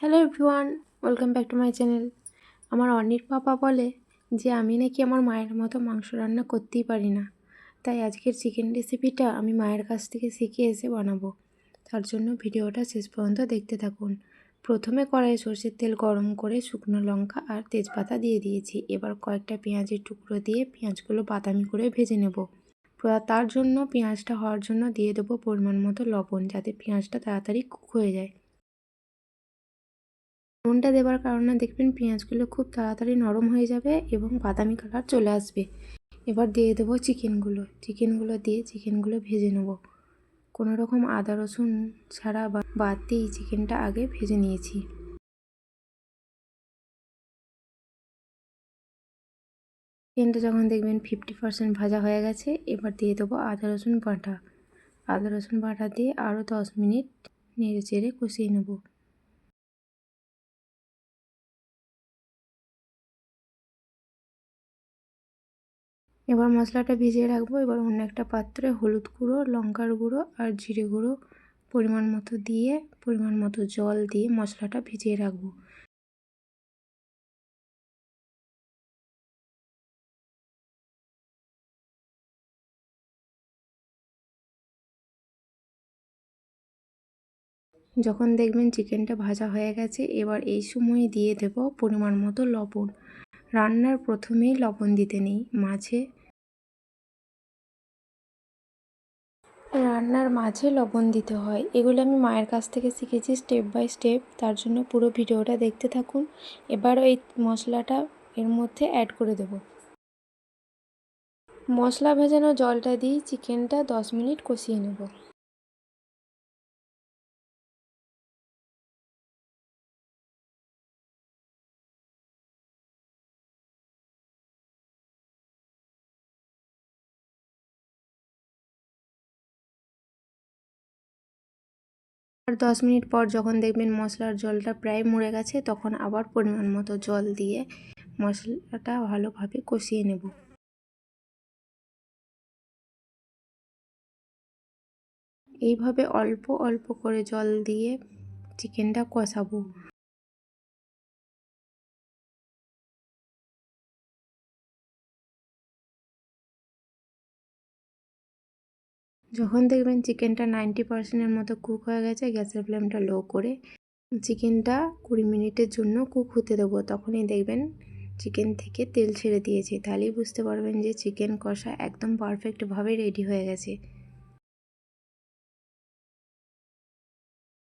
Hello everyone, welcome back to my channel. আমার অনির পাপা বলে যে আমি নাকি আমার মায়ের মতো মাংস রান্না করতেই পারি না। তাই আজকের চিকেন রেসিপিটা আমি মায়ের কাছ থেকে শিখে এসে বানাবো। তার জন্য ভিডিওটা শেষ পর্যন্ত দেখতে থাকুন। প্রথমে কড়াইয়ে সরষের তেল গরম করে শুকনো লঙ্কা আর তেজপাতা দিয়ে দিয়েছি। এবার কয়েকটা পেঁয়াজের টুকরো দিয়ে পেঁয়াজগুলো বাদামি করে ভেজে নেব। তার জন্য পেঁয়াজটা হওয়ার জন্য দিয়ে দেবো পরিমাণ মতো লবণ, যাতে পেঁয়াজটা তাড়াতাড়ি কুক হয়ে যায়। নুনটা দেওয়ার কারণে দেখবেন পেঁয়াজগুলো খুব তাড়াতাড়ি নরম হয়ে যাবে এবং বাদামি কালার চলে আসবে। এবার দিয়ে দেবো চিকেনগুলো দিয়ে চিকেনগুলো ভেজে নেব। কোনো রকম আদা রসুন ছাড়া বাদ দিয়ে চিকেনটা আগে ভেজে নিয়েছি। চিকেনটা যখন দেখবেন 50% ভাজা হয়ে গেছে, এবার দিয়ে দেবো আদা রসুন বাটা দিয়ে আরও 10 মিনিট নেড়ে চেড়ে কষিয়ে নেব। এবার মশলাটা ভিজিয়ে রাখবো। এবার অন্য একটা পাত্রে হলুদ গুঁড়ো, লঙ্কার গুঁড়ো আর জিরে গুঁড়ো পরিমাণ মতো দিয়ে পরিমাণ মতো জল দিয়ে মশলাটা ভিজিয়ে রাখবো। যখন দেখবেন চিকেনটা ভাজা হয়ে গেছে, এবার এই সময় দিয়ে দেব পরিমাণ মতো লবণ। রান্নার প্রথমেই লবণ দিতে নেই, রান্নার মাঝে লবণ দিতে হয়। এগুলো আমি মায়ের কাছ থেকে শিখেছি স্টেপ বাই স্টেপ। তার জন্য পুরো ভিডিওটা দেখতে থাকুন। এবার এই মশলাটা এর মধ্যে অ্যাড করে দেব। মশলা ভেজানো জলটা দিয়ে চিকেনটা 10 মিনিট কষিয়ে নেব। আর 10 মিনিট পর যখন দেখবেন মশলার জলটা প্রায় মরে গেছে, তখন আবার পরিমাণ মতো জল দিয়ে মশলাটা ভালোভাবে কষিয়ে নেব। এইভাবে অল্প অল্প করে জল দিয়ে চিকেনটা কষাবো। যখন দেখবেন চিকেনটা 90%-এর মতো কুক হয়ে গেছে, গ্যাসের ফ্লেমটা লো করে চিকেনটা 20 মিনিটের জন্য কুক হতে দেবো। তখনই দেখবেন চিকেন থেকে তেল ছেড়ে দিয়েছে। তাহলেই বুঝতে পারবেন যে চিকেন কষা একদম পারফেক্টভাবে রেডি হয়ে গেছে।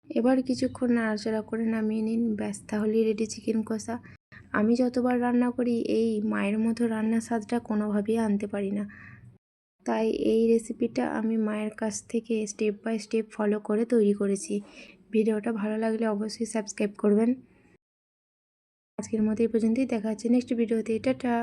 এবার কিছুক্ষণ নাড়াচাড়া করে নামিয়ে নিন। ব্যাস, তাহলেই রেডি চিকেন কষা। আমি যতবার রান্না করি এই মায়ের মতো রান্নার স্বাদটা কোনোভাবেই আনতে পারি না। তাই এই রেসিপিটা আমি মায়ের কাছ থেকে স্টেপ বাই স্টেপ ফলো করে তৈরি করেছি। ভিডিওটা ভালো লাগলে অবশ্যই সাবস্ক্রাইব করবেন। আজকের মতো এই পর্যন্তই। দেখা হচ্ছে নেক্সট ভিডিওতে। টাটা।